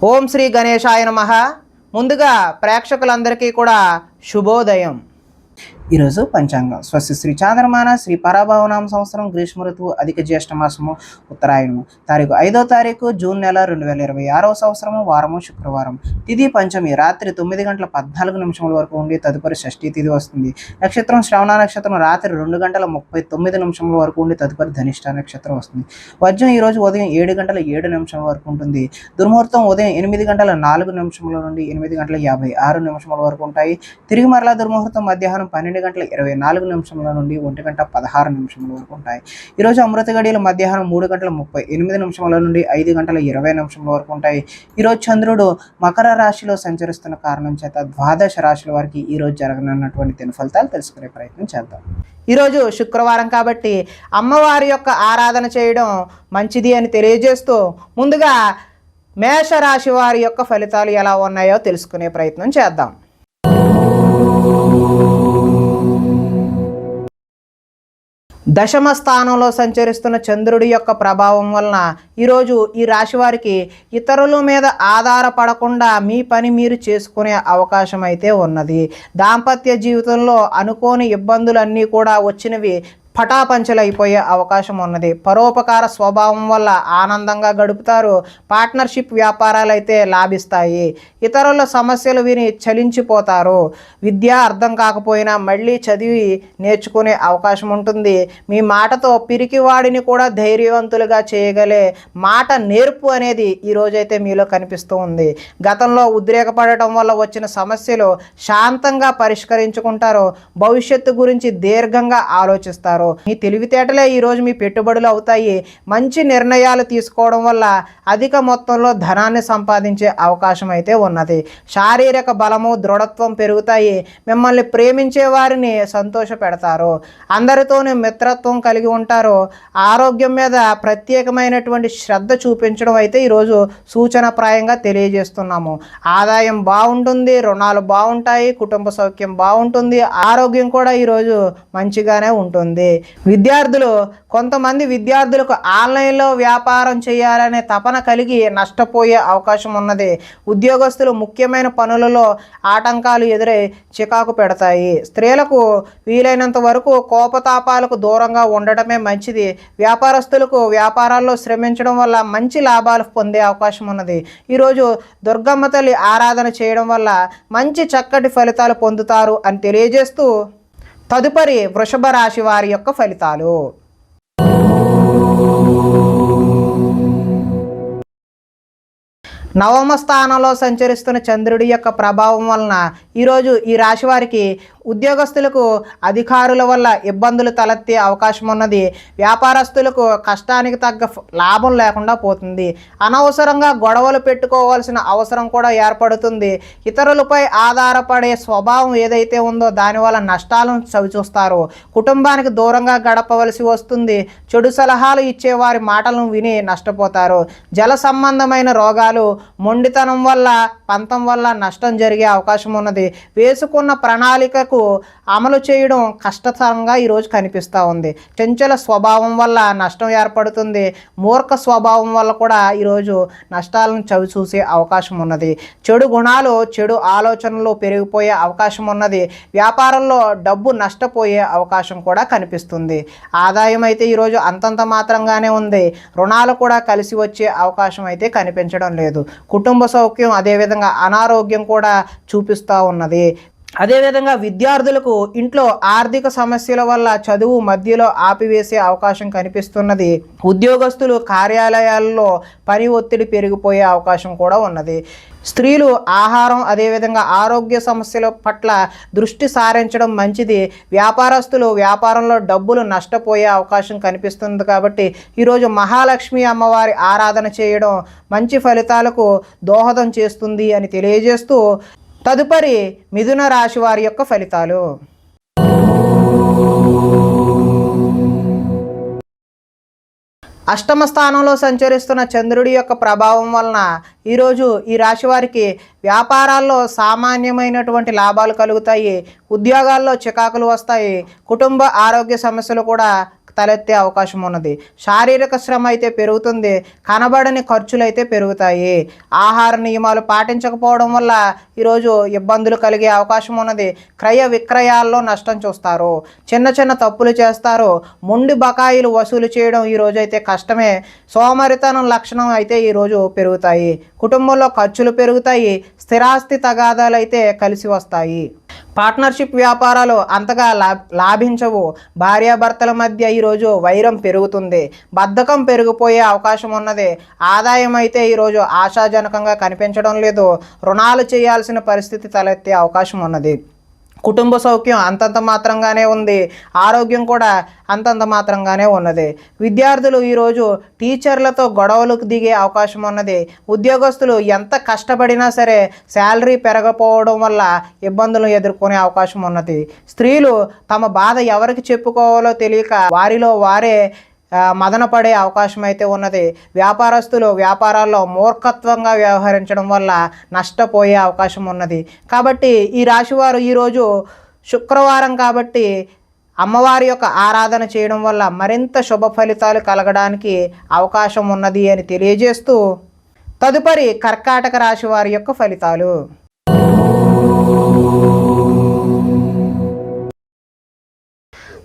ఓం శ్రీ గణేశాయ నమః. ముందుగా ప్రేక్షకులందరికీ కూడా శుభోదయం. ఈరోజు పంచాంగం స్వస్తి శ్రీ చాంద్రమాన శ్రీ పరాభవనామ సంవత్సరం గ్రీష్మ ఋతువు అధిక జ్యేష్ఠ మాసము ఉత్తరాయణము తారీఖు 5వ తారీఖు జూన్ నెల 2026వ సంవత్సరము వారము శుక్రవారం. తిథి పంచమి రాత్రి 9:14 వరకు ఉండి తదుపరి షష్ఠీ తిథి వస్తుంది. నక్షత్రం శ్రవణ నక్షత్రం రాత్రి 2:39 వరకు ఉండి తదుపరి ధనిష్ట నక్షత్రం వస్తుంది. వర్జం ఈరోజు ఉదయం 7:07 వరకు ఉంటుంది. దుర్ముహూర్తం ఉదయం 8:04 నుండి 8:56 వరకు ఉంటాయి. తిరిగి మరలా దుర్ముహూర్తం మధ్యాహ్నం 12:24 నుండి 1:16 వరకు ఉంటాయి. ఈరోజు అమృత గడియలు మధ్యాహ్నం 3:38 నుండి 5:20 వరకు ఉంటాయి. ఈరోజు చంద్రుడు మకర రాశిలో సంచరిస్తున్న కారణం చేత ద్వాదశ రాశుల వారికి ఈరోజు జరగనున్నటువంటి దిన ఫలితాలు తెలుసుకునే ప్రయత్నం చేద్దాం. ఈరోజు శుక్రవారం కాబట్టి అమ్మవారి యొక్క ఆరాధన చేయడం మంచిది అని తెలియజేస్తూ ముందుగా మేషరాశి వారి యొక్క ఫలితాలు ఎలా ఉన్నాయో తెలుసుకునే ప్రయత్నం చేద్దాం. దశమ స్థానంలో సంచరిస్తున్న చంద్రుడి యొక్క ప్రభావం వలన ఈరోజు ఈ రాశి వారికి ఇతరుల మీద ఆధారపడకుండా మీ పని మీరు చేసుకునే అవకాశం అయితే ఉన్నది. దాంపత్య జీవితంలో అనుకోని ఇబ్బందులన్నీ కూడా వచ్చినవి పటాపంచలైపోయే అవకాశం ఉన్నది. పరోపకార స్వభావం వల్ల ఆనందంగా గడుపుతారు. పార్ట్నర్షిప్ వ్యాపారాలు అయితే లాభిస్తాయి. ఇతరుల సమస్యలు విని చలించిపోతారు. విద్య అర్థం కాకపోయినా మళ్ళీ చదివి నేర్చుకునే అవకాశం ఉంటుంది. మీ మాటతో పిరికివాడిని కూడా ధైర్యవంతులుగా చేయగలే మాట నేర్పు అనేది ఈరోజైతే మీలో కనిపిస్తూ ఉంది. గతంలో ఉద్రేకపడటం వల్ల వచ్చిన సమస్యలు శాంతంగా పరిష్కరించుకుంటారు. భవిష్యత్తు గురించి దీర్ఘంగా ఆలోచిస్తారు. మీ తెలివితేటలే ఈరోజు మీ పెట్టుబడులు అవుతాయి. మంచి నిర్ణయాలు తీసుకోవడం వల్ల అధిక మొత్తంలో ధనాన్ని సంపాదించే అవకాశం అయితే ఉన్నది. శారీరక బలము దృఢత్వం పెరుగుతాయి. మిమ్మల్ని ప్రేమించే వారిని సంతోష పెడతారు. అందరితోనూ మిత్రత్వం కలిగి ఉంటారు. ఆరోగ్యం మీద ప్రత్యేకమైనటువంటి శ్రద్ధ చూపించడం అయితే ఈరోజు సూచనప్రాయంగా తెలియజేస్తున్నాము. ఆదాయం బాగుంటుంది. రుణాలు బాగుంటాయి. కుటుంబ సౌఖ్యం బాగుంటుంది. ఆరోగ్యం కూడా ఈరోజు మంచిగానే ఉంటుంది. కొంతమంది విద్యార్థులకు ఆన్లైన్లో వ్యాపారం చేయాలనే తపన కలిగి నష్టపోయే అవకాశం ఉన్నది. ఉద్యోగస్తులు ముఖ్యమైన పనులలో ఆటంకాలు ఎదురై చికాకు పెడతాయి. స్త్రీలకు వీలైనంత వరకు కోపతాపాలకు దూరంగా ఉండటమే మంచిది. వ్యాపారస్తులకు వ్యాపారాల్లో శ్రమించడం వల్ల మంచి లాభాలు పొందే అవకాశం ఉన్నది. ఈరోజు దుర్గమ్మ తల్లి ఆరాధన చేయడం వల్ల మంచి చక్కటి ఫలితాలు పొందుతారు అని తెలియజేస్తూ తదుపరి వృషభ రాశి వారి యొక్క ఫలితాలు. నవమ స్థానంలో సంచరిస్తున్న చంద్రుడి యొక్క ప్రభావం వలన ఈరోజు ఈ రాశి వారికి ఉద్యోగస్తులకు అధికారుల వల్ల ఇబ్బందులు తలెత్తే అవకాశం ఉన్నది. వ్యాపారస్తులకు కష్టానికి తగ్గ లాభం లేకుండా పోతుంది. అనవసరంగా గొడవలు పెట్టుకోవాల్సిన అవసరం కూడా ఏర్పడుతుంది. ఇతరులపై ఆధారపడే స్వభావం ఏదైతే ఉందో దానివల్ల నష్టాలను చవిచూస్తారు. కుటుంబానికి దూరంగా గడపవలసి వస్తుంది. చెడు సలహాలు ఇచ్చేవారి మాటలను విని నష్టపోతారు. జల సంబంధమైన రోగాలు మొండితనం వల్ల పంతం వల్ల నష్టం జరిగే అవకాశం ఉన్నది. వేసుకున్న ప్రణాళికకు అమలు చేయడం కష్టతరంగా ఈరోజు కనిపిస్తూ ఉంది. చంచల స్వభావం వల్ల నష్టం ఏర్పడుతుంది. మూర్ఖ స్వభావం వల్ల కూడా ఈరోజు నష్టాలను చవిచూసే అవకాశం ఉన్నది. చెడు గుణాలు చెడు ఆలోచనలు పెరిగిపోయే అవకాశం ఉన్నది. వ్యాపారంలో డబ్బు నష్టపోయే అవకాశం కూడా కనిపిస్తుంది. ఆదాయం అయితే ఈరోజు అంతంత మాత్రంగానే ఉంది. రుణాలు కూడా కలిసి వచ్చే అవకాశం అయితే కనిపించడం లేదు. కుటుంబ సౌఖ్యం అదేవిధంగా అనారోగ్యం కూడా చూపిస్తూ ఉన్నది. అదేవిధంగా విద్యార్థులకు ఇంట్లో ఆర్థిక సమస్యల వల్ల చదువు మధ్యలో ఆపివేసే అవకాశం కనిపిస్తున్నది. ఉద్యోగస్తులు కార్యాలయాల్లో పని ఒత్తిడి పెరిగిపోయే అవకాశం కూడా ఉన్నది. స్త్రీలు ఆహారం అదేవిధంగా ఆరోగ్య సమస్యల పట్ల దృష్టి సారించడం మంచిది. వ్యాపారస్తులు వ్యాపారంలో డబ్బులు నష్టపోయే అవకాశం కనిపిస్తుంది. కాబట్టి ఈరోజు మహాలక్ష్మి అమ్మవారి ఆరాధన చేయడం మంచి ఫలితాలకు దోహదం చేస్తుంది అని తెలియజేస్తూ తదుపరి మిథున రాశి వారి యొక్క ఫలితాలు. అష్టమ స్థానంలో సంచరిస్తున్న చంద్రుడి యొక్క ప్రభావం వలన ఈరోజు ఈ రాశి వారికి వ్యాపారాల్లో సామాన్యమైనటువంటి లాభాలు కలుగుతాయి. ఉద్యోగాల్లో చికాకులు వస్తాయి. కుటుంబ ఆరోగ్య సమస్యలు కూడా తలెత్తే అవకాశం ఉన్నది. శారీరక శ్రమ అయితే పెరుగుతుంది, కనబడని ఖర్చులు అయితే పెరుగుతాయి. ఆహార నియమాలు పాటించకపోవడం వల్ల ఈరోజు ఇబ్బందులు కలిగే అవకాశం ఉన్నది. క్రయ విక్రయాల్లో నష్టం చూస్తారు, చిన్న చిన్న తప్పులు చేస్తారు, మొండి బకాయిలు వసూలు చేయడం ఈరోజు అయితే కష్టమే. సోమరితనం లక్షణం అయితే ఈరోజు పెరుగుతాయి. కుటుంబంలో ఖర్చులు పెరుగుతాయి, స్థిరాస్తి తగాదాలు అయితే కలిసి వస్తాయి. పార్ట్నర్షిప్ వ్యాపారాలు అంతగా లాభించవు. భార్యాభర్తల మధ్య ఈరోజు వైరం పెరుగుతుంది, బద్ధకం పెరిగిపోయే అవకాశం ఉన్నది. ఆదాయం అయితే ఈరోజు ఆశాజనకంగా కనిపించడం లేదు. రుణాలు చేయాల్సిన పరిస్థితి తలెత్తే అవకాశం ఉన్నది. కుటుంబ సౌఖ్యం అంతంత మాత్రంగానే ఉంది, ఆరోగ్యం కూడా అంతంత మాత్రంగానే ఉన్నది. విద్యార్థులు ఈరోజు టీచర్లతో గొడవలకు దిగే అవకాశం ఉన్నది. ఉద్యోగస్తులు ఎంత కష్టపడినా సరే శాలరీ పెరగకపోవడం వల్ల ఇబ్బందులు ఎదుర్కొనే అవకాశం ఉన్నది. స్త్రీలు తమ బాధ ఎవరికి చెప్పుకోవాలో తెలియక వారిలో వారే మదన పడే అవకాశం అయితే ఉన్నది. వ్యాపారస్తులు వ్యాపారాల్లో మూర్ఖత్వంగా వ్యవహరించడం వల్ల నష్టపోయే అవకాశం ఉన్నది. కాబట్టి ఈ రాశివారు ఈరోజు శుక్రవారం కాబట్టి అమ్మవారి యొక్క ఆరాధన చేయడం వల్ల మరింత శుభ ఫలితాలు కలగడానికి అవకాశం ఉన్నది అని తెలియజేస్తూ తదుపరి కర్కాటక రాశి వారి యొక్క ఫలితాలు.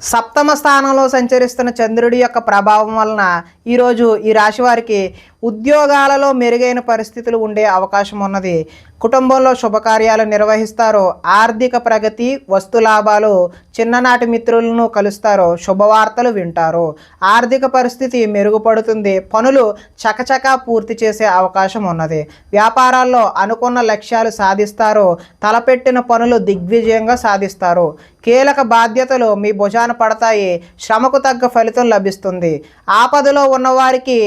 సప్తమ స్థానంలో సంచరిస్తున్న చంద్రుడి యొక్క ప్రభావం వలన ఈరోజు ఈ రాశి వారికి ఉద్యోగాలలో మెరుగైన పరిస్థితులు ఉండే అవకాశం ఉన్నది. కుటుంబంలో శుభకార్యాలు నిర్వహిస్తారు, ఆర్థిక ప్రగతి, వస్తు లాభాలు, చిన్ననాటి మిత్రులను కలుస్తారు, శుభవార్తలు వింటారు, ఆర్థిక పరిస్థితి మెరుగుపడుతుంది, పనులు చకచకా పూర్తి చేసే అవకాశం ఉన్నది. వ్యాపారాల్లో అనుకున్న లక్ష్యాలు సాధిస్తారు, తలపెట్టిన పనులు దిగ్విజయంగా సాధిస్తారు, కీలక బాధ్యతలు మీ భుజాన పడతాయి, శ్రమకు తగ్గ ఫలితం లభిస్తుంది. ఆపదలో ఉన్నవారికి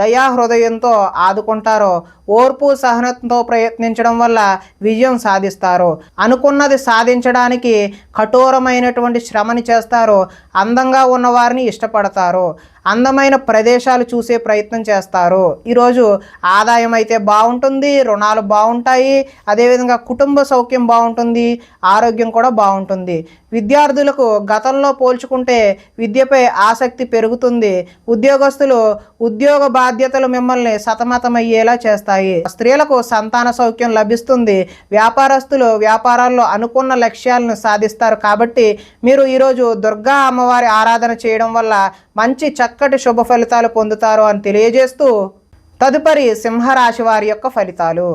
దయాహృదయంతో ఆదుకుంటారు, ఓర్పు సహనంతో ప్రయత్నించడం వల్ల విజయం సాధిస్తారు, అనుకున్నది సాధించడానికి కఠోరమైనటువంటి శ్రమని చేస్తారు, అందంగా ఉన్నవారిని ఇష్టపడతారు, అందమైన ప్రదేశాలు చూసే ప్రయత్నం చేస్తారు. ఈరోజు ఆదాయం అయితే బాగుంటుంది, రుణాలు బాగుంటాయి, అదేవిధంగా కుటుంబ సౌఖ్యం బాగుంటుంది, ఆరోగ్యం కూడా బాగుంటుంది. విద్యార్థులకు గతంలో పోల్చుకుంటే విద్యపై ఆసక్తి పెరుగుతుంది. ఉద్యోగస్తులు ఉద్యోగ బాధ్యతలు మిమ్మల్ని సతమతమయ్యేలా చేస్తాయి. స్త్రీలకు సంతాన సౌఖ్యం లభిస్తుంది. వ్యాపారస్తులు వ్యాపారాల్లో అనుకున్న లక్ష్యాలను సాధిస్తారు. కాబట్టి మీరు ఈరోజు దుర్గా అమ్మవారి ఆరాధన చేయడం వల్ల మంచి చక్కటి శుభ ఫలితాలు పొందుతారు అని తెలియజేస్తూ తదుపరి సింహరాశి వారి యొక్క ఫలితాలు.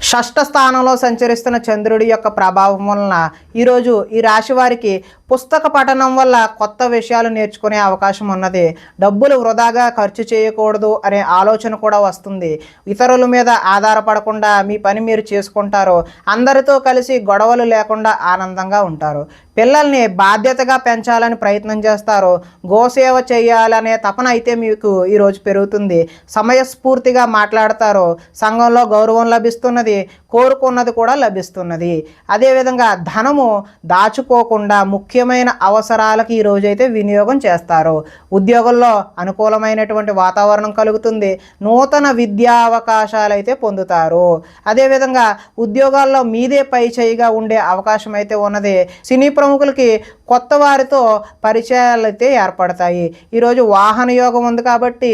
షష్ఠ స్థానంలో సంచరిస్తున్న చంద్రుడి యొక్క ప్రభావం వలన ఈరోజు ఈ రాశి వారికి పుస్తక పఠనం వల్ల కొత్త విషయాలు నేర్చుకునే అవకాశం ఉన్నది. డబ్బులు వృధాగా ఖర్చు చేయకూడదు అనే ఆలోచన కూడా వస్తుంది. ఇతరుల మీద ఆధారపడకుండా మీ పని మీరు చేసుకుంటారు. అందరితో కలిసి గొడవలు లేకుండా ఆనందంగా ఉంటారు. పిల్లల్ని బాధ్యతగా పెంచాలని ప్రయత్నం చేస్తారు. గోసేవ చేయాలనే తపన అయితే మీకు ఈరోజు పెరుగుతుంది. సమయస్ఫూర్తిగా మాట్లాడతారు. సంఘంలో గౌరవం లభిస్తున్నది, కోరుకున్నది కూడా లభిస్తున్నది. అదేవిధంగా ధనము దాచుకోకుండా ముఖ్యమైన అవసరాలకు ఈరోజైతే వినియోగం చేస్తారు. ఉద్యోగంలో అనుకూలమైనటువంటి వాతావరణం కలుగుతుంది. నూతన విద్యా అవకాశాలు అయితే పొందుతారు. అదేవిధంగా ఉద్యోగాల్లో మీదే పై చేయిగా ఉండే అవకాశం అయితే ఉన్నది. సినీ ప్రముఖులకి కొత్త వారితో పరిచయాలు అయితే ఏర్పడతాయి. ఈరోజు వాహన యోగం ఉంది కాబట్టి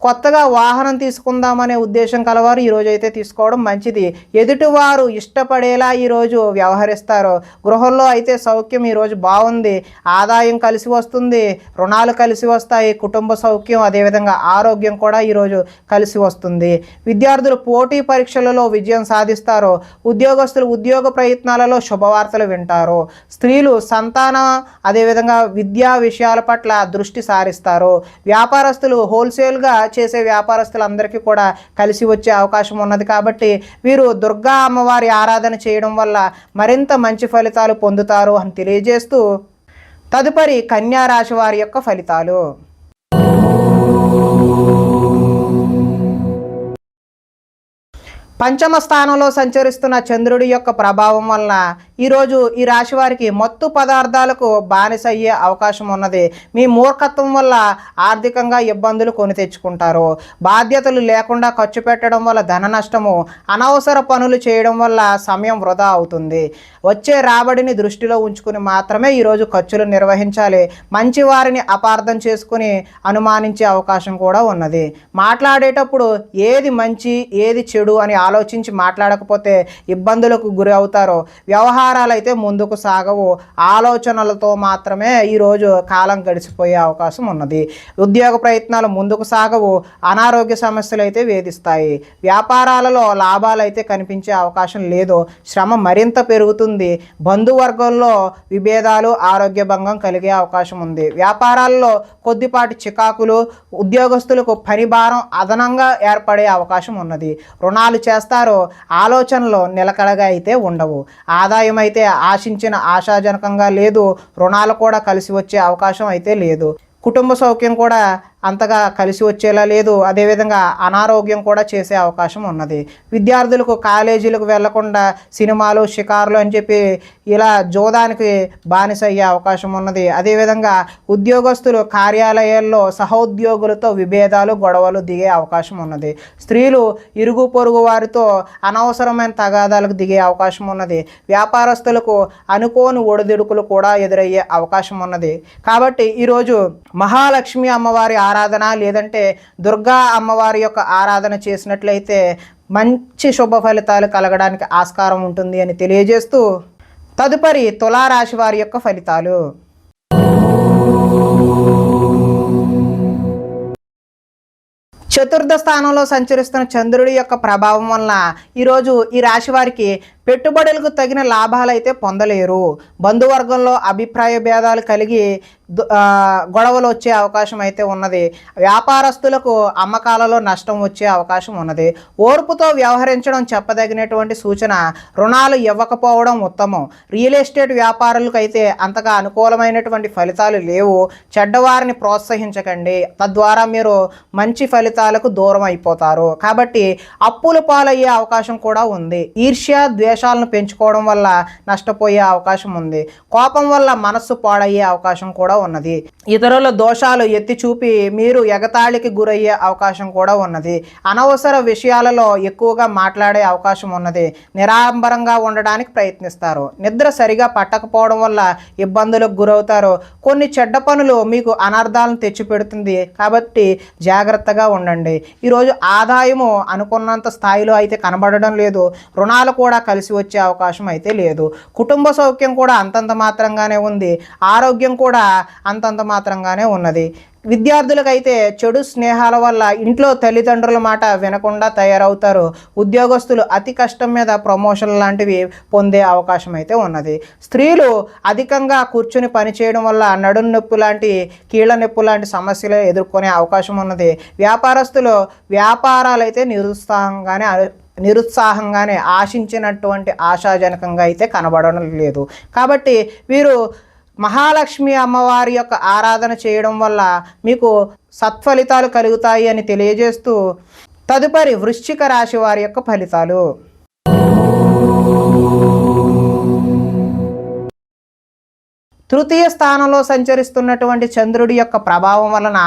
కొత్తగా వాహనం తీసుకుందామనే ఉద్దేశం కలవారు ఈరోజు అయితే తీసుకోవడం మంచిది. ఎదుటివారు ఇష్టపడేలా ఈరోజు వ్యవహరిస్తారు. గృహంలో అయితే సౌఖ్యం ఈరోజు బాగుంది. ఆదాయం కలిసి వస్తుంది, రుణాలు కలిసి వస్తాయి, కుటుంబ సౌఖ్యం అదేవిధంగా ఆరోగ్యం కూడా ఈరోజు కలిసి వస్తుంది. విద్యార్థులు పోటీ పరీక్షలలో విజయం సాధిస్తారు. ఉద్యోగస్తులు ఉద్యోగ ప్రయత్నాలలో శుభవార్తలు వింటారు. స్త్రీలు సంతానం అదేవిధంగా విద్యా విషయాల పట్ల దృష్టి సారిస్తారు. వ్యాపారస్తులు హోల్సేల్గా చేసే వ్యాపారస్తులందరికీ కూడా కలిసి వచ్చే అవకాశం ఉన్నది. కాబట్టి వీరు దుర్గా అమ్మవారి ఆరాధన చేయడం వల్ల మరింత మంచి ఫలితాలు పొందుతారు అని తెలియజేస్తూ తదుపరి కన్యా రాశి వారి యొక్క ఫలితాలు. పంచమ స్థానంలో సంచరిస్తున్న చంద్రుడి యొక్క ప్రభావం వలన ఈరోజు ఈ రాశి వారికి మత్తు పదార్థాలకు బానిస అయ్యే అవకాశం ఉన్నది. మీ మూర్ఖత్వం వల్ల ఆర్థికంగా ఇబ్బందులు కొని తెచ్చుకుంటారు. బాధ్యతలు లేకుండా ఖర్చు పెట్టడం వల్ల ధన నష్టము, అనవసర పనులు చేయడం వల్ల సమయం వృధా అవుతుంది. వచ్చే రాబడిని దృష్టిలో ఉంచుకుని మాత్రమే ఈరోజు ఖర్చులు నిర్వహించాలి. మంచి వారిని అపార్థం చేసుకుని అనుమానించే అవకాశం కూడా ఉన్నది. మాట్లాడేటప్పుడు ఏది మంచి ఏది చెడు అని ఆలోచించి మాట్లాడకపోతే ఇబ్బందులకు గురి అవుతారు. వ్యవహారాలు అయితే ముందుకు సాగవు. ఆలోచనలతో మాత్రమే ఈరోజు కాలం గడిచిపోయే అవకాశం ఉన్నది. ఉద్యోగ ప్రయత్నాలు ముందుకు సాగవు. అనారోగ్య సమస్యలు అయితే వేధిస్తాయి. వ్యాపారాలలో లాభాలు అయితే కనిపించే అవకాశం లేదు. శ్రమ మరింత పెరుగుతుంది. బంధువర్గంలో విభేదాలు, ఆరోగ్య భంగం కలిగే అవకాశం ఉంది. వ్యాపారాల్లో కొద్దిపాటి చికాకులు, ఉద్యోగస్తులకు పని భారం అదనంగా ఏర్పడే అవకాశం ఉన్నది. రుణాలు చేస్తారో ఆలోచనలు నిలకడగా అయితే ఉండవు. ఆదాయం అయితే ఆశించిన ఆశాజనకంగా లేదు. రుణాలు కూడా కలిసి వచ్చే అవకాశం అయితే లేదు. కుటుంబ సౌఖ్యం కూడా అంతగా కలిసి వచ్చేలా లేదు. అదేవిధంగా అనారోగ్యం కూడా చేసే అవకాశం ఉన్నది. విద్యార్థులకు కాలేజీలకు వెళ్లకుండా సినిమాలు, షికారులు అని చెప్పి ఇలా జోదానికి బానిస అయ్యే అవకాశం ఉన్నది. అదేవిధంగా ఉద్యోగస్తులు కార్యాలయాల్లో సహోద్యోగులతో విభేదాలు, గొడవలు దిగే అవకాశం ఉన్నది. స్త్రీలు ఇరుగు పొరుగు వారితో అనవసరమైన తగాదాలకు దిగే అవకాశం ఉన్నది. వ్యాపారస్తులకు అనుకోని ఒడిదుడుకులు కూడా ఎదురయ్యే అవకాశం ఉన్నది. కాబట్టి ఈరోజు మహాలక్ష్మి అమ్మవారి ఆరాధన లేదంటే దుర్గా అమ్మవారి యొక్క ఆరాధన చేసినట్లయితే మంచి శుభ ఫలితాలు కలగడానికి ఆస్కారం ఉంటుంది అని తెలియజేస్తూ తదుపరి తులారాశి వారి యొక్క ఫలితాలు. చతుర్థ స్థానంలో సంచరిస్తున్న చంద్రుడి యొక్క ప్రభావం వలన ఈరోజు ఈ రాశి వారికి పెట్టుబడులకు తగిన లాభాలు అయితే పొందలేరు. బంధువర్గంలో అభిప్రాయ భేదాలు కలిగి గొడవలు వచ్చే అవకాశం అయితే ఉన్నది. వ్యాపారస్తులకు అమ్మకాలలో నష్టం వచ్చే అవకాశం ఉన్నది. ఓర్పుతో వ్యవహరించడం చెప్పదగినటువంటి సూచన. రుణాలు ఇవ్వకపోవడం ఉత్తమం. రియల్ ఎస్టేట్ వ్యాపారులకు అయితే అంతగా అనుకూలమైనటువంటి ఫలితాలు లేవు. చెడ్డవారిని ప్రోత్సహించకండి, తద్వారా మీరు మంచి ఫలితాలకు దూరం అయిపోతారు. కాబట్టి అప్పుల పాలయ్యే అవకాశం కూడా ఉంది. ఈర్ష్య, ద్వేషాలను పెంచుకోవడం వల్ల నష్టపోయే అవకాశం ఉంది. కోపం వల్ల మనస్సు పాడయ్యే అవకాశం కూడా ఉన్నది. ఇతరుల దోషాలు ఎత్తి చూపి మీరు ఎగతాళికి గురయ్యే అవకాశం కూడా ఉన్నది. అనవసర విషయాలలో ఎక్కువగా మాట్లాడే అవకాశం ఉన్నది. నిరాడంబరంగా ఉండడానికి ప్రయత్నిస్తారు. నిద్ర సరిగా పట్టకపోవడం వల్ల ఇబ్బందులకు గురవుతారు. కొన్ని చెడ్డ పనులు మీకు అనర్థాలను తెచ్చిపెడుతుంది. కాబట్టి జాగ్రత్తగా ఉండండి. ఈరోజు ఆదాయము అనుకున్నంత స్థాయిలో అయితే కనబడడం లేదు. రుణాలు కూడా కలిసి వచ్చే అవకాశం అయితే లేదు. కుటుంబ సౌఖ్యం కూడా అంతంత మాత్రంగానే ఉంది. ఆరోగ్యం కూడా అంతంత మాత్రంగానే ఉన్నది. విద్యార్థులకైతే చెడు స్నేహాల వల్ల ఇంట్లో తల్లిదండ్రుల మాట వినకుండా తయారవుతారు. ఉద్యోగస్తులు అతి కష్టం మీద ప్రమోషన్ లాంటివి పొందే అవకాశం అయితే ఉన్నది. స్త్రీలు అధికంగా కూర్చుని పనిచేయడం వల్ల నడుం నొప్పి లాంటి, కీళ్ళ నొప్పి లాంటి సమస్యలు ఎదుర్కొనే అవకాశం ఉన్నది. వ్యాపారస్తులు వ్యాపారాలు అయితే నిరుత్సాహంగానే ఆశించినటువంటి ఆశాజనకంగా అయితే కనబడడం లేదు. కాబట్టి వీరు మహాలక్ష్మి అమ్మవారి యొక్క ఆరాధన చేయడం వల్ల మీకు సత్ఫలితాలు కలుగుతాయి అని తెలియజేస్తూ తదుపరి వృశ్చిక రాశి వారి యొక్క ఫలితాలు. తృతీయ స్థానంలో సంచరిస్తున్నటువంటి చంద్రుడి యొక్క ప్రభావం వలన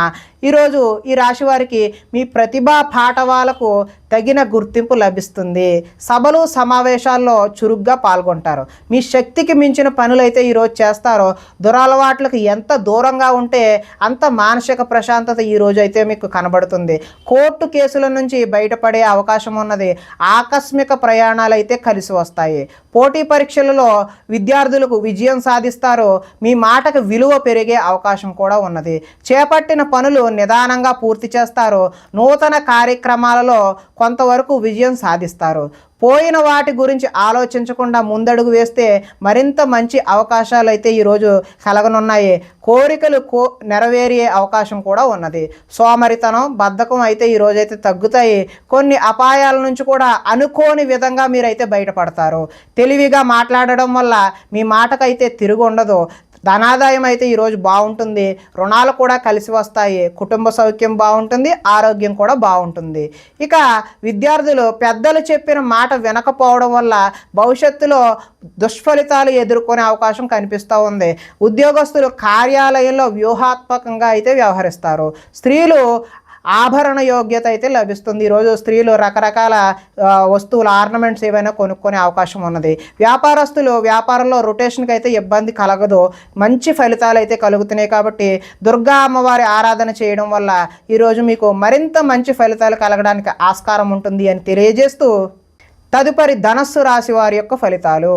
ఈరోజు ఈ రాశి వారికి మీ ప్రతిభా పాఠవాలకు తగిన గుర్తింపు లభిస్తుంది. సభలు, సమావేశాల్లో చురుగ్గా పాల్గొంటారు. మీ శక్తికి మించిన పనులైతే ఈరోజు చేస్తారో. దురలవాట్లకు ఎంత దూరంగా ఉంటే అంత మానసిక ప్రశాంతత ఈరోజు అయితే మీకు కనబడుతుంది. కోర్టు కేసుల నుంచి బయటపడే అవకాశం ఉన్నది. ఆకస్మిక ప్రయాణాలు అయితే కలిసి వస్తాయి. పోటీ పరీక్షలలో విద్యార్థులకు విజయం సాధిస్తారు. మీ మాటకు విలువ పెరిగే అవకాశం కూడా ఉన్నది. చేపట్టిన పనులు నిదానంగా పూర్తి చేస్తారు. నూతన కార్యక్రమాలలో కొంతవరకు విజయం సాధిస్తారు. పోయిన వాటి గురించి ఆలోచించకుండా ముందడుగు వేస్తే మరింత మంచి అవకాశాలు అయితే ఈరోజు కలగనున్నాయి. కోరికలు నెరవేరే అవకాశం కూడా ఉన్నది. సోమరితనం, బద్ధకం అయితే ఈరోజైతే తగ్గుతాయి. కొన్ని అపాయాల నుంచి కూడా అనుకోని విధంగా మీరైతే బయటపడతారు. తెలివిగా మాట్లాడడం వల్ల మీ మాటకైతే తిరుగు ఉండదు. ధనాదాయం అయితే ఈరోజు బాగుంటుంది, రుణాలు కూడా కలిసి వస్తాయి, కుటుంబ సౌఖ్యం బాగుంటుంది, ఆరోగ్యం కూడా బాగుంటుంది. ఇక విద్యార్థులు పెద్దలు చెప్పిన మాట వినకపోవడం వల్ల భవిష్యత్తులో దుష్ఫలితాలు ఎదుర్కొనే అవకాశం కనిపిస్తూ ఉంది. ఉద్యోగస్తులు కార్యాలయంలో వ్యూహాత్మకంగా అయితే వ్యవహరిస్తారు. స్త్రీలు ఆభరణ యోగ్యత అయితే లభిస్తుంది. ఈరోజు స్త్రీలు రకరకాల వస్తువులు, ఆర్నమెంట్స్ ఏవైనా కొనుక్కునే అవకాశం ఉన్నది. వ్యాపారస్తులు వ్యాపారంలో రొటేషన్కి అయితే ఇబ్బంది కలగదు, మంచి ఫలితాలు అయితే కలుగుతున్నాయి. కాబట్టి దుర్గా అమ్మవారి ఆరాధన చేయడం వల్ల ఈరోజు మీకు మరింత మంచి ఫలితాలు కలగడానికి ఆస్కారం ఉంటుంది అని తెలియజేస్తూ తదుపరి ధనస్సు రాశి వారి యొక్క ఫలితాలు.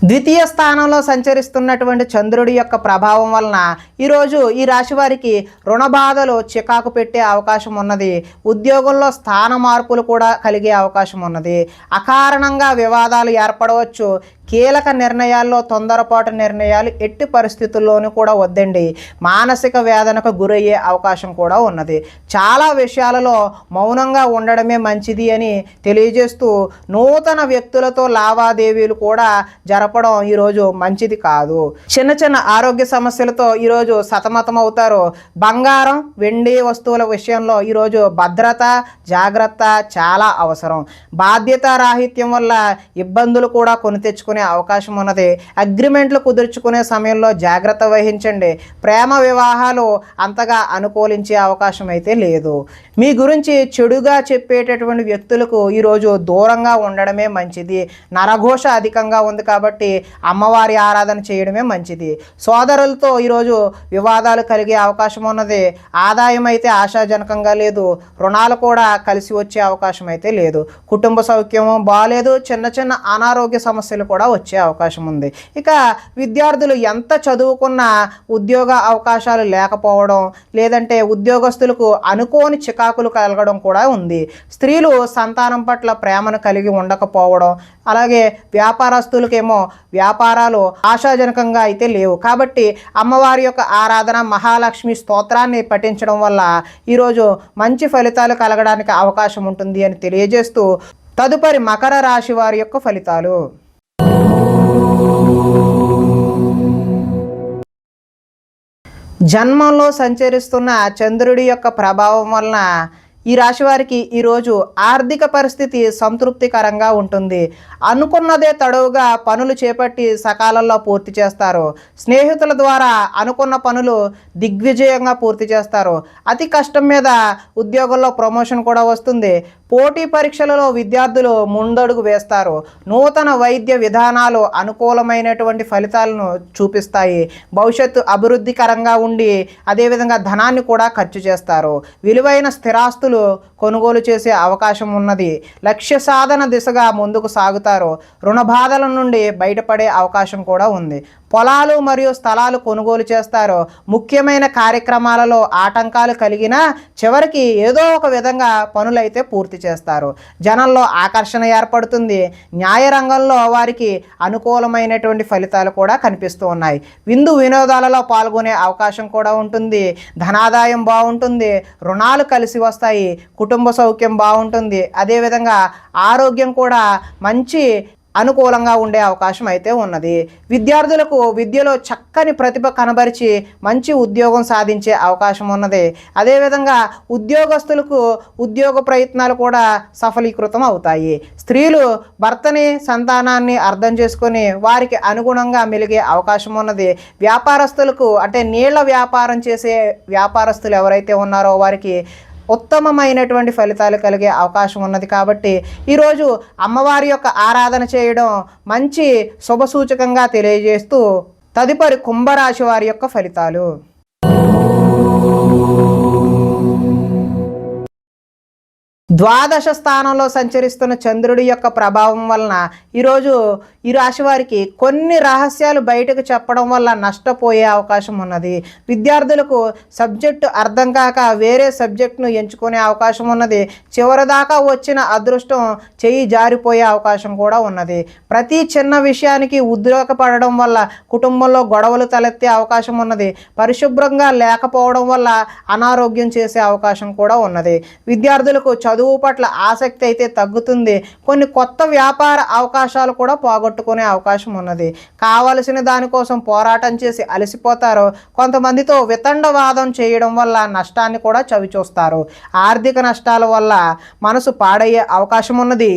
ద్వితీయ స్థానంలో సంచరిస్తున్నటువంటి చంద్రుడి యొక్క ప్రభావం వలన ఈరోజు ఈ రాశి వారికి రుణ బాధలు చికాకు పెట్టే అవకాశం ఉన్నది. ఉద్యోగంలో స్థాన మార్పులు కూడా కలిగే అవకాశం ఉన్నది. అకారణంగా వివాదాలు ఏర్పడవచ్చు. కీలక నిర్ణయాల్లో తొందరపాటు నిర్ణయాలు ఎట్టి పరిస్థితుల్లోనూ కూడా వద్దండి. మానసిక వేదనకు గురయ్యే అవకాశం కూడా ఉన్నది. చాలా విషయాలలో మౌనంగా ఉండడమే మంచిది అని తెలియజేస్తూ నూతన వ్యక్తులతో లావాదేవీలు కూడా జరపడం ఈరోజు మంచిది కాదు. చిన్న చిన్న ఆరోగ్య సమస్యలతో ఈరోజు సతమతం అవుతారు. బంగారం, వెండి వస్తువుల విషయంలో ఈరోజు భద్రత, జాగ్రత్త చాలా అవసరం. బాధ్యత రాహిత్యం వల్ల ఇబ్బందులు కూడా కొని తెచ్చుకునే అవకాశం ఉన్నది. అగ్రిమెంట్లు కుదుర్చుకునే సమయంలో జాగ్రత్త వహించండి. ప్రేమ వివాహాలు అంతగా అనుకూలించే అవకాశం అయితే లేదు. మీ గురించి చెడుగా చెప్పేటటువంటి వ్యక్తులకు ఈరోజు దూరంగా ఉండడమే మంచిది. నరఘోష అధికంగా ఉంది కాబట్టి అమ్మవారి ఆరాధన చేయడమే మంచిది. సోదరులతో ఈరోజు వివాదాలు కలిగే అవకాశం ఉన్నది. ఆదాయం అయితే ఆశాజనకంగా లేదు. రుణాలు కూడా కలిసి వచ్చే అవకాశం అయితే లేదు. కుటుంబ సౌఖ్యము బాగాలేదు. చిన్న చిన్న అనారోగ్య సమస్యలు కూడా వచ్చే అవకాశం ఉంది. ఇక విద్యార్థులు ఎంత చదువుకున్నా ఉద్యోగ అవకాశాలు లేకపోవడం, లేదంటే ఉద్యోగస్తులకు అనుకోని చికాకులు కలగడం కూడా ఉంది. స్త్రీలు సంతానం పట్ల ప్రేమను కలిగి ఉండకపోవడం, అలాగే వ్యాపారస్తులకేమో వ్యాపారాలు ఆశాజనకంగా అయితే లేవు. కాబట్టి అమ్మవారి యొక్క ఆరాధన, మహాలక్ష్మి స్తోత్రాన్ని పఠించడం వల్ల ఈరోజు మంచి ఫలితాలు కలగడానికి అవకాశం ఉంటుంది అని తెలియజేస్తూ తదుపరి మకర రాశి వారి యొక్క ఫలితాలు. జన్మంలో సంచరిస్తున్న చంద్రుడి యొక్క ప్రభావం వలన ఈ రాశి వారికి ఈరోజు ఆర్థిక పరిస్థితి సంతృప్తికరంగా ఉంటుంది. అనుకున్నదే తడవుగా పనులు చేపట్టి సకాలంలో పూర్తి చేస్తారు. స్నేహితుల ద్వారా అనుకున్న పనులు దిగ్విజయంగా పూర్తి చేస్తారు. అతి కష్టం మీద ఉద్యోగంలో ప్రమోషన్ కూడా వస్తుంది. పోటీ పరీక్షలలో విద్యార్థులు ముందడుగు వేస్తారు. నూతన వైద్య విధానాలు అనుకూలమైనటువంటి ఫలితాలను చూపిస్తాయి. భవిష్యత్తు అభివృద్ధికరంగా ఉండి అదేవిధంగా ధనాన్ని కూడా ఖర్చు చేస్తారు. విలువైన స్థిరాస్తులు కొనుగోలు చేసే అవకాశం ఉన్నది. లక్ష్య సాధన దిశగా ముందుకు సాగుతారు. రుణ బాధల నుండి బయటపడే అవకాశం కూడా ఉంది. పొలాలు మరియు స్థలాలు కొనుగోలు చేస్తారు. ముఖ్యమైన కార్యక్రమాలలో ఆటంకాలు కలిగినా చివరికి ఏదో ఒక విధంగా పనులైతే పూర్తి చేస్తారు. జనంలో ఆకర్షణ ఏర్పడుతుంది. న్యాయ రంగంలో వారికి అనుకూలమైనటువంటి ఫలితాలు కూడా కనిపిస్తూ ఉన్నాయి. విందు వినోదాలలో పాల్గొనే అవకాశం కూడా ఉంటుంది. ధనాదాయం బాగుంటుంది. రుణాలు కలిసి వస్తాయి. కుటుంబ సౌఖ్యం బాగుంటుంది. అదేవిధంగా ఆరోగ్యం కూడా మంచి అనుకూలంగా ఉండే అవకాశం అయితే ఉన్నది. విద్యార్థులకు విద్యలో చక్కని ప్రతిభ కనబరిచి మంచి ఉద్యోగం సాధించే అవకాశం ఉన్నది. అదేవిధంగా ఉద్యోగస్తులకు ఉద్యోగ ప్రయత్నాలు కూడా సఫలీకృతం అవుతాయి. స్త్రీలు భర్తని, సంతానాన్ని అర్థం చేసుకొని వారికి అనుగుణంగా మెలిగే అవకాశం ఉన్నది. వ్యాపారస్తులకు అంటే నీళ్ల వ్యాపారం చేసే వ్యాపారస్తులు ఎవరైతే ఉన్నారో వారికి ఉత్తమమైనటువంటి ఫలితాలు కలిగే అవకాశం ఉన్నది. కాబట్టి ఈరోజు అమ్మవారి యొక్క ఆరాధన చేయడం మంచి శుభసూచకంగా తెలియజేస్తూ తదుపరి కుంభరాశి వారి యొక్క ఫలితాలు. ద్వాదశ స్థానంలో సంచరిస్తున్న చంద్రుడి యొక్క ప్రభావం వలన ఈరోజు ఈ రాశి వారికి కొన్ని రహస్యాలు బయటకు చెప్పడం వల్ల నష్టపోయే అవకాశం ఉన్నది. విద్యార్థులకు సబ్జెక్టు అర్థం కాక వేరే సబ్జెక్టును ఎంచుకునే అవకాశం ఉన్నది. చివరిదాకా వచ్చిన అదృష్టం చెయ్యి జారిపోయే అవకాశం కూడా ఉన్నది. ప్రతి చిన్న విషయానికి ఉద్రేకపడడం వల్ల కుటుంబంలో గొడవలు తలెత్తే అవకాశం ఉన్నది. పరిశుభ్రంగా లేకపోవడం వల్ల అనారోగ్యం చేసే అవకాశం కూడా ఉన్నది. విద్యార్థులకు చదువు చదువు పట్ల ఆసక్తి అయితే తగ్గుతుంది. కొన్ని కొత్త వ్యాపార అవకాశాలు కూడా పోగొట్టుకునే అవకాశం ఉన్నది. కావలసిన దానికోసం పోరాటం చేసి అలసిపోతారు. కొంతమందితో వితండవాదం చేయడం వల్ల నష్టాన్ని కూడా చవిచూస్తారు. ఆర్థిక నష్టాల వల్ల మనసు పాడయ్యే అవకాశం ఉన్నది.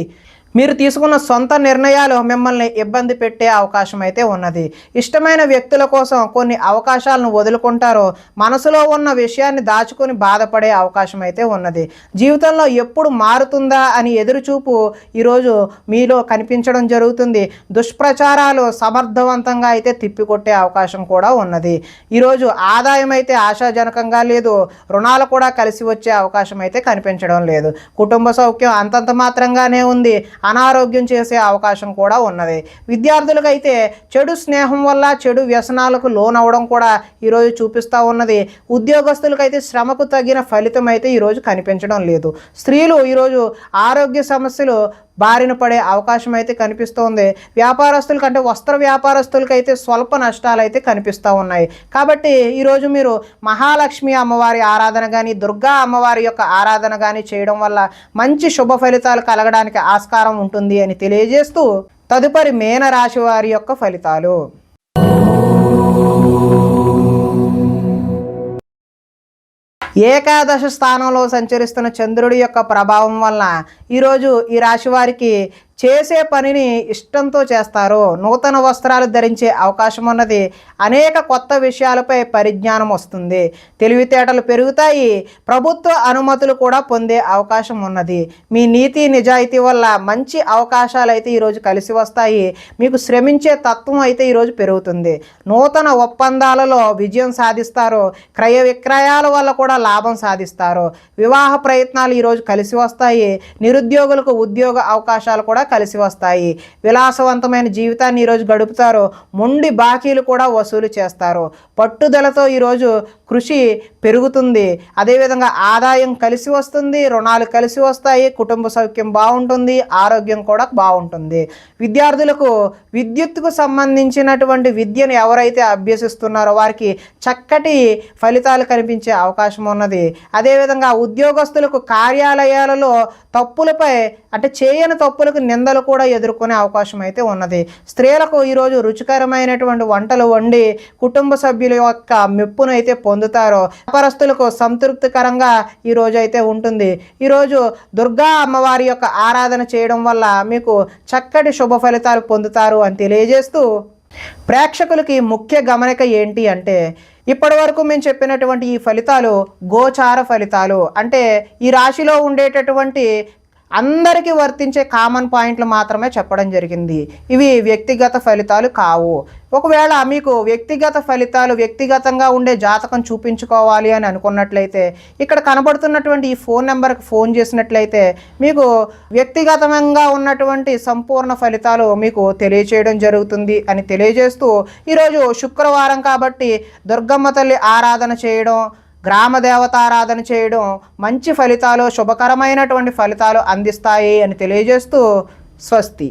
మీరు తీసుకున్న సొంత నిర్ణయాలు మిమ్మల్ని ఇబ్బంది పెట్టే అవకాశం అయితే ఉన్నది. ఇష్టమైన వ్యక్తుల కోసం కొన్ని అవకాశాలను వదులుకుంటారు. మనసులో ఉన్న విషయాన్ని దాచుకొని బాధపడే అవకాశం అయితే ఉన్నది. జీవితంలో ఎప్పుడు మారుతుందా అని ఎదురుచూపు ఈరోజు మీలో కనిపించడం జరుగుతుంది. దుష్ప్రచారాలు సమర్థవంతంగా అయితే తిప్పికొట్టే అవకాశం కూడా ఉన్నది. ఈరోజు ఆదాయం అయితే ఆశాజనకంగా లేదు. రుణాలు కూడా కలిసి వచ్చే అవకాశం అయితే కనిపించడం లేదు. కుటుంబ సౌఖ్యం అంతంత మాత్రంగానే ఉంది. అనారోగ్యం చేసే అవకాశం కూడా ఉన్నది. విద్యార్థులకైతే చెడు స్నేహం వల్ల చెడు వ్యసనాలకు లోనవడం కూడా ఈరోజు చూపిస్తూ ఉన్నది. ఉద్యోగస్తులకైతే శ్రమకు తగిన ఫలితం అయితే ఈరోజు కనిపించడం లేదు. స్త్రీలు ఈరోజు ఆరోగ్య సమస్యలు బారిన పడే అవకాశం అయితే కనిపిస్తోంది. వ్యాపారస్తుల కంటే వస్త్ర వ్యాపారస్తులకైతే స్వల్ప నష్టాలు అయితే కనిపిస్తూ ఉన్నాయి. కాబట్టి ఈరోజు మీరు మహాలక్ష్మి అమ్మవారి ఆరాధన కానీ దుర్గా అమ్మవారి యొక్క ఆరాధన కానీ చేయడం వల్ల మంచి శుభ ఫలితాలు కలగడానికి ఆస్కారం ఉంటుంది అని తెలియజేస్తూ తదుపరి మీనరాశి వారి యొక్క ఫలితాలు. ఏకాదశ స్థానంలో సంచరిస్తున్న చంద్రుడి యొక్క ప్రభావం వలన ఈరోజు ఈ రాశి వారికి చేసే పనిని ఇష్టంతో చేస్తారు. నూతన వస్త్రాలు ధరించే అవకాశం ఉన్నది. అనేక కొత్త విషయాలపై పరిజ్ఞానం వస్తుంది. తెలివితేటలు పెరుగుతాయి. ప్రభుత్వ అనుమతులు కూడా పొందే అవకాశం ఉన్నది. మీ నీతి నిజాయితీ వల్ల మంచి అవకాశాలు అయితే ఈరోజు కలిసి వస్తాయి. మీకు శ్రమించే తత్వం అయితే ఈరోజు పెరుగుతుంది. నూతన ఒప్పందాలలో విజయం సాధిస్తారు. క్రయ విక్రయాల వల్ల కూడా లాభం సాధిస్తారు. వివాహ ప్రయత్నాలు ఈరోజు కలిసి వస్తాయి. నిరుద్యోగులకు ఉద్యోగ అవకాశాలు కూడా కలిసి వస్తాయి. విలాసవంతమైన జీవితాన్ని ఈరోజు గడుపుతారు. మొండి బాకీలు కూడా వసూలు చేస్తారు. పట్టుదలతో ఈరోజు కృషి పెరుగుతుంది. అదేవిధంగా ఆదాయం కలిసి వస్తుంది. రుణాలు కలిసి వస్తాయి. కుటుంబ సౌఖ్యం బాగుంటుంది. ఆరోగ్యం కూడా బాగుంటుంది. విద్యార్థులకు విద్యుత్తుకు సంబంధించినటువంటి విద్యను ఎవరైతే అభ్యసిస్తున్నారో వారికి చక్కటి ఫలితాలు కనిపించే అవకాశం ఉన్నది. అదేవిధంగా ఉద్యోగస్తులకు కార్యాలయాలలో తప్పులపై అంటే చేయని తప్పులకు నిందలు కూడా ఎదుర్కొనే అవకాశం అయితే ఉన్నది. స్త్రీలకు ఈరోజు రుచికరమైనటువంటి వంటలు వండి కుటుంబ సభ్యుల యొక్క మెప్పును అయితే పొందుతారు. వ్యాపారస్తులకు సంతృప్తికరంగా ఈరోజు అయితే ఉంటుంది. ఈరోజు దుర్గా అమ్మవారి యొక్క ఆరాధన చేయడం వల్ల మీకు చక్కటి శుభ ఫలితాలు పొందుతారు అని తెలియజేస్తూ ప్రేక్షకులకి ముఖ్య గమనిక ఏంటి అంటే ఇప్పటి వరకు మేము చెప్పినటువంటి ఈ ఫలితాలు గోచార ఫలితాలు. అంటే ఈ రాశిలో ఉండేటటువంటి అందరికీ వర్తించే కామన్ పాయింట్లు మాత్రమే చెప్పడం జరిగింది. ఇవి వ్యక్తిగత ఫలితాలు కావు. ఒకవేళ మీకు వ్యక్తిగత ఫలితాలు వ్యక్తిగతంగా ఉండే జాతకం చూపించుకోవాలి అని అనుకున్నట్లయితే ఇక్కడ కనబడుతున్నటువంటి ఈ ఫోన్ నెంబర్కి ఫోన్ చేసినట్లయితే మీకు వ్యక్తిగతంగా ఉన్నటువంటి సంపూర్ణ ఫలితాలు మీకు తెలియచేయడం జరుగుతుంది అని తెలియజేస్తూ ఈరోజు శుక్రవారం కాబట్టి దుర్గమ్మ తల్లి ఆరాధన చేయడం, గ్రామ దేవతారాధన చేయడం మంచి ఫలితాలు శుభకరమైనటువంటి ఫలితాలు అందిస్తాయి అని తెలియజేస్తూ స్వస్తి.